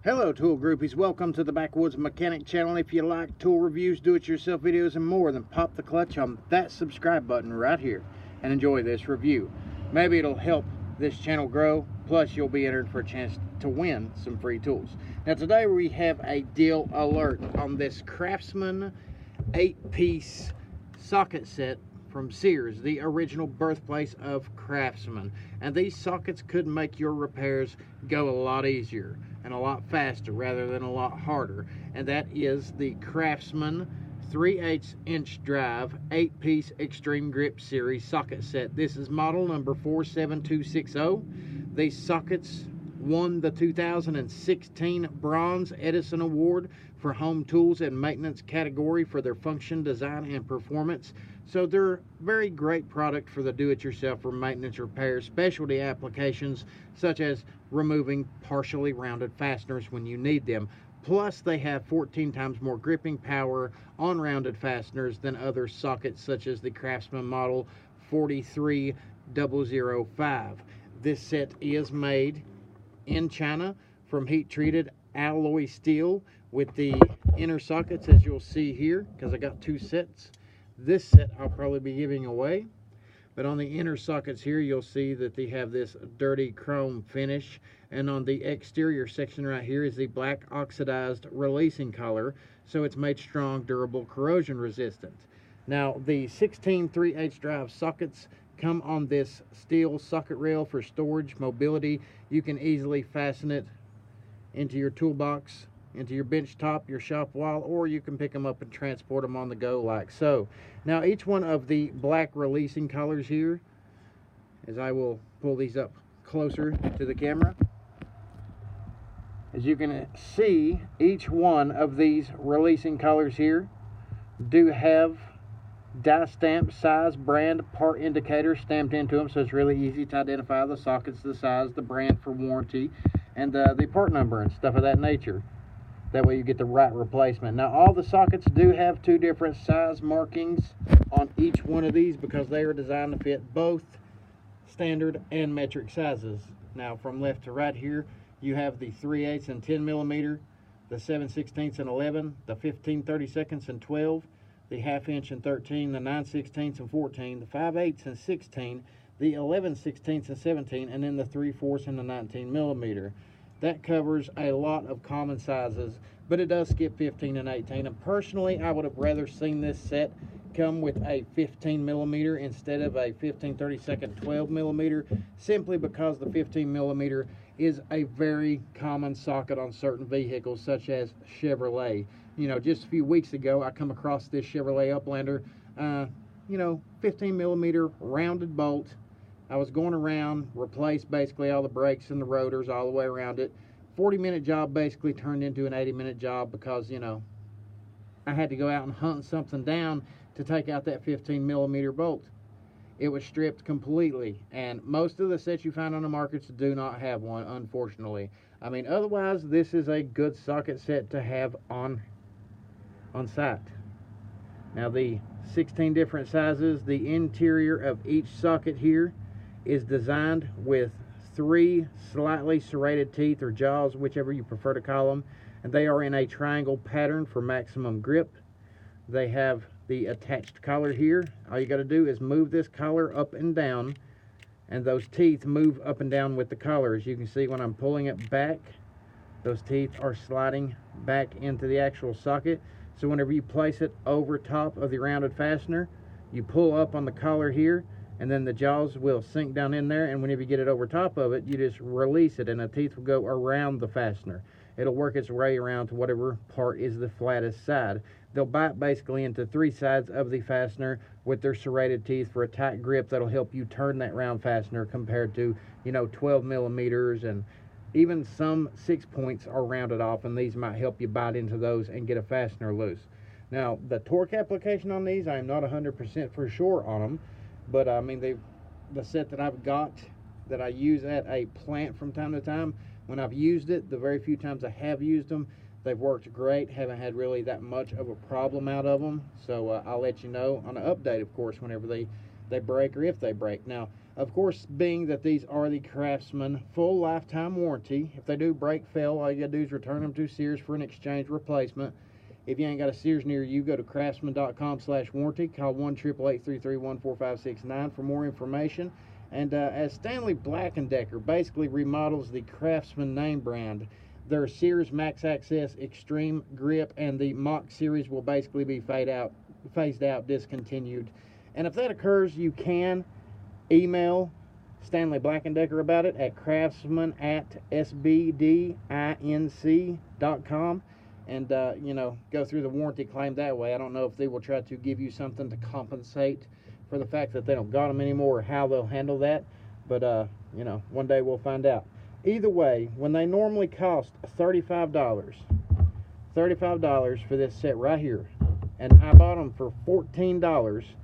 Hello tool groupies, welcome to the Backwoods Mechanic channel. If you like tool reviews, do-it-yourself videos and more, then pop the clutch on that subscribe button right here and enjoy this review. Maybe it'll help this channel grow, plus you'll be entered for a chance to win some free tools. Now today we have a deal alert on this Craftsman 8-piece socket set from Sears, the original birthplace of Craftsman. And these sockets could make your repairs go a lot easier and a lot faster rather than a lot harder. And that is the Craftsman 3/8" drive 8-piece extreme grip series socket set. This is model number 47260. These sockets won the 2016 Bronze Edison Award for home tools and maintenance category for their function, design, and performance. So they're a very great product for the do-it-yourself or maintenance repair specialty applications, such as removing partially rounded fasteners when you need them. Plus, they have 14 times more gripping power on rounded fasteners than other sockets, such as the Craftsman model 43005. This set is made in China from heat-treated alloy steel with the inner sockets, as you'll see here, because I got two sets. This set I'll probably be giving away, but on the inner sockets here you'll see that they have this dirty chrome finish, and on the exterior section right here is the black oxidized releasing color, so it's made strong, durable, corrosion resistant. Now the 16 3/8 drive sockets come on this steel socket rail for storage mobility. You can easily fasten it into your toolbox, into your bench top, your shop wall, or you can pick them up and transport them on the go like so. Now each one of the black releasing colors here, as I will pull these up closer to the camera, as you can see, each one of these releasing colors here do have die stamp, size, brand, part indicator stamped into them, so it's really easy to identify the sockets, the size, the brand for warranty, and the part number and stuff of that nature. That way you get the right replacement. Now all the sockets do have two different size markings on each one of these because they are designed to fit both standard and metric sizes. Now from left to right here you have the 3/8 and 10 millimeter, the 7/16 and 11, the 15/32 and 12, the 1/2 inch and 13, the 9/16 and 14, the 5/8 and 16, the 11/16 and 17, and then the 3/4 and the 19 millimeter. That covers a lot of common sizes, but it does skip 15 and 18. And personally, I would have rather seen this set come with a 15 millimeter instead of a 15/32 12 millimeter, simply because the 15 millimeter is a very common socket on certain vehicles, such as Chevrolet. You know, just a few weeks ago, I come across this Chevrolet Uplander, 15 millimeter rounded bolt. I was going around, replaced basically all the brakes and the rotors all the way around it. 40-minute job basically turned into an 80-minute job because, I had to go out and hunt something down to take out that 15 millimeter bolt. It was stripped completely, and most of the sets you find on the markets do not have one, unfortunately. I mean, otherwise, this is a good socket set to have on site. Now, the 16 different sizes, the interior of each socket here is designed with 3 slightly serrated teeth or jaws, whichever you prefer to call them, and they are in a triangle pattern for maximum grip. They have the attached collar here. All you got to do is move this collar up and down, and those teeth move up and down with the collar. As you can see, when I'm pulling it back, those teeth are sliding back into the actual socket. So whenever you place it over top of the rounded fastener, you pull up on the collar here, and then the jaws will sink down in there, and whenever you get it over top of it, you just release it, and the teeth will go around the fastener. It'll work its way around to whatever part is the flattest side. They'll bite basically into 3 sides of the fastener with their serrated teeth for a tight grip that'll help you turn that round fastener compared to, 12 millimeters, and even some 6 points are rounded off, and these might help you bite into those and get a fastener loose. Now, the torque application on these, I'm not 100% for sure on them, but I mean, the set that I've got that I use at a plant from time to time, when I've used it, the very few times I have used them, they've worked great. Haven't had really that much of a problem out of them. So I'll let you know on an update, of course, whenever they break or if they break. Now, Of course, being that these are the Craftsman full lifetime warranty, if they do break, fail, all you gotta do is return them to Sears for an exchange replacement. If you ain't got a Sears near you, go to craftsman.com/warranty. Call 1-888-331-4569 for more information. And as Stanley Black & Decker basically remodels the Craftsman name brand, their Sears Max Access Extreme Grip and the Mach series will basically be phased out, discontinued. And if that occurs, you can email Stanley Black & Decker about it at craftsman@sbdinc.com. And go through the warranty claim that way. I don't know if they will try to give you something to compensate for the fact that they don't got them anymore, or how they'll handle that, but one day we'll find out. Either way, when they normally cost $35 for this set right here, and I bought them for $14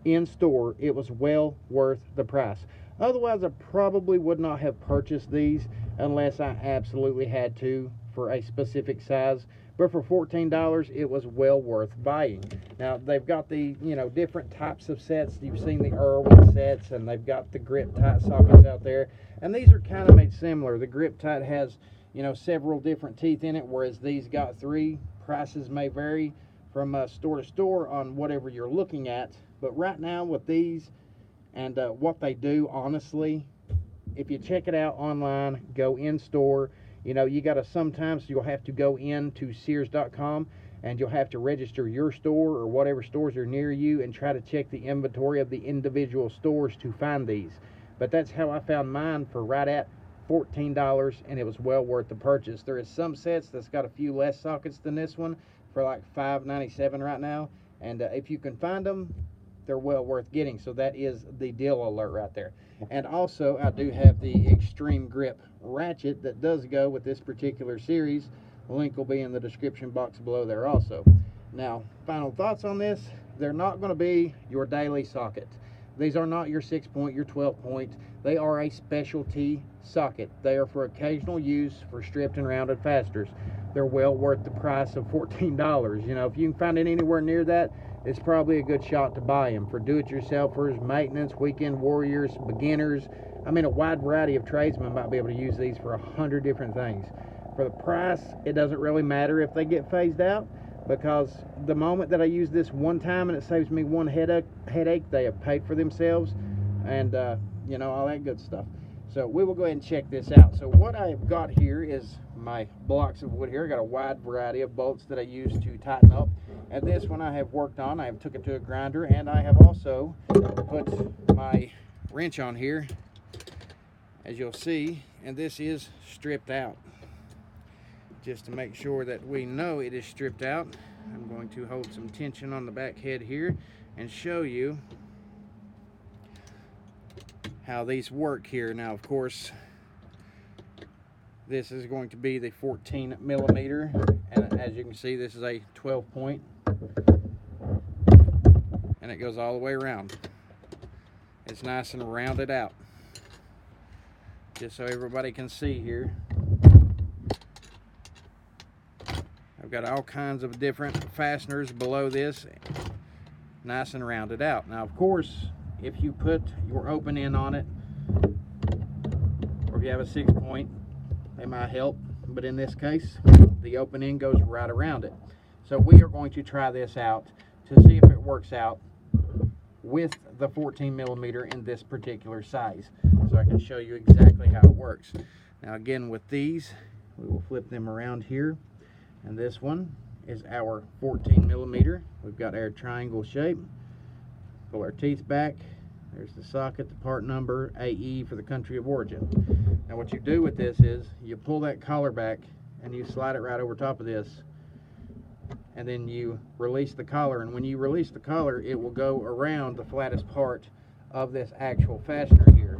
in store, it was well worth the price. Otherwise, I probably would not have purchased these unless I absolutely had to for a specific size. But for $14, it was well worth buying. Now, they've got the, different types of sets. You've seen the Irwin sets, and they've got the grip tight sockets out there. And these are kind of made similar. The grip tight has, several different teeth in it, whereas these got 3. Prices may vary from store to store on whatever you're looking at. But right now with these and what they do, honestly, if you check it out online, go in store, you got to, sometimes you'll have to go into Sears.com and you'll have to register your store or whatever stores are near you and try to check the inventory of the individual stores to find these. But that's how I found mine for right at $14, and it was well worth the purchase. There is some sets that's got a few less sockets than this one for like $5.97 right now, and if you can find them, they're well worth getting. So that is the deal alert right there. And also, I do have the Extreme Grip ratchet that does go with this particular series. The link will be in the description box below there also. Now, final thoughts on this: they're not going to be your daily socket. These are not your 6-point, your 12-point. They are a specialty socket. They are for occasional use for stripped and rounded fasteners. They're well worth the price of $14. If you can find it anywhere near that, it's probably a good shot to buy them. For do-it-yourselfers, maintenance, weekend warriors, beginners, a wide variety of tradesmen might be able to use these for 100 different things. For the price, it doesn't really matter if they get phased out, because the moment that I use this one time and it saves me one headache, they have paid for themselves, and all that good stuff. So we will go ahead and check this out. So what I have got here is my blocks of wood here. I got a wide variety of bolts that I use to tighten up, and this one I have worked on. I have took it to a grinder, and I have also put my wrench on here, as you'll see, and this is stripped out. Just to make sure that we know it is stripped out, I'm going to hold some tension on the back head here and show you how these work here. Now, of course, this is going to be the 14mm, and as you can see, this is a 12-point, and it goes all the way around. It's nice and rounded out, just so everybody can see here. I've got all kinds of different fasteners below this, nice and rounded out. Now, of course, if you put your open end on it, or if you have a 6-point, they might help, but in this case, the open end goes right around it. So we are going to try this out to see if it works out with the 14mm in this particular size, so I can show you exactly how it works. Now, again, with these, we will flip them around here. And this one is our 14mm. We've got our triangle shape. Pull our teeth back. There's the socket, the part number, AE for the country of origin. Now what you do with this is you pull that collar back and you slide it right over top of this, and then you release the collar, and when you release the collar, it will go around the flattest part of this actual fastener here.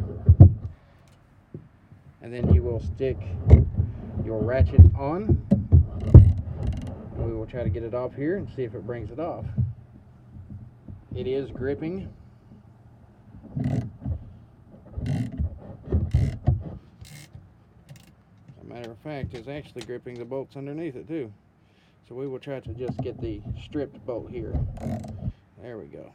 And then you will stick your ratchet on. We will try to get it off here and see if it brings it off. It is gripping. As a matter of fact, it's actually gripping the bolts underneath it too. So we will try to just get the stripped bolt here. There we go.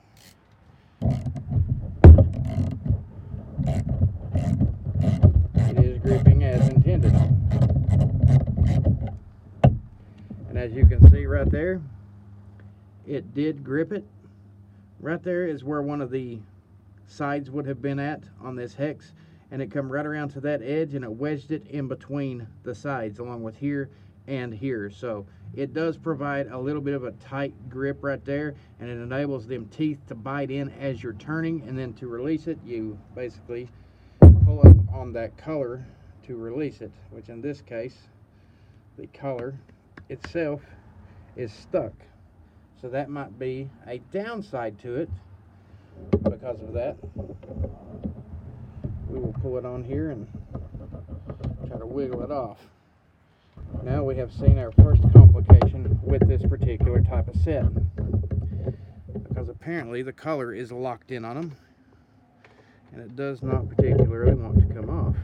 as you can see right there, it did grip it. Right there is where one of the sides would have been at on this hex, and it come right around to that edge and it wedged it in between the sides along with here and here. So it does provide a little bit of a tight grip right there, and it enables them teeth to bite in as you're turning, and then to release it you basically pull up on that color to release it, which in this case the color itself is stuck. So that might be a downside to it. Because of that, we will pull it on here and try to wiggle it off. Now we have seen our first complication with this particular type of set, because apparently the color is locked in on them and it does not particularly want to come off.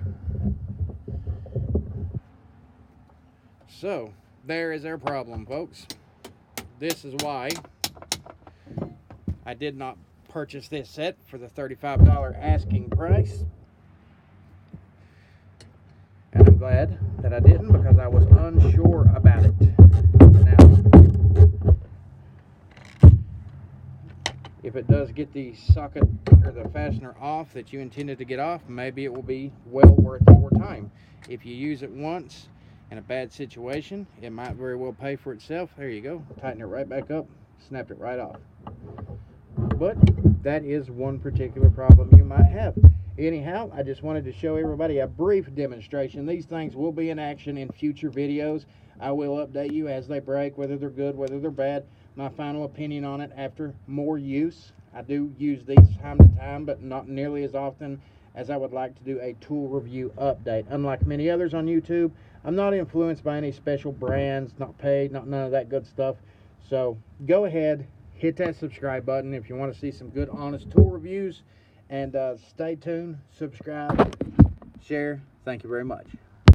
So there is our problem, folks. This is why I did not purchase this set for the $35 asking price. And I'm glad that I didn't, because I was unsure about it. Now, if it does get the socket or the fastener off that you intended to get off, maybe it will be well worth your time. If you use it once in a bad situation, it might very well pay for itself. There you go. Tighten it right back up, snapped it right off. But that is one particular problem you might have. Anyhow, I just wanted to show everybody a brief demonstration. These things will be in action in future videos. I will update you as they break, whether they're good, whether they're bad. My final opinion on it after more use. I do use these time to time, but not nearly as often as I would like to do a tool review update. Unlike many others on YouTube, I'm not influenced by any special brands, not paid, none of that good stuff. So go ahead, hit that subscribe button if you want to see some good, honest tool reviews. And stay tuned, subscribe, share. Thank you very much.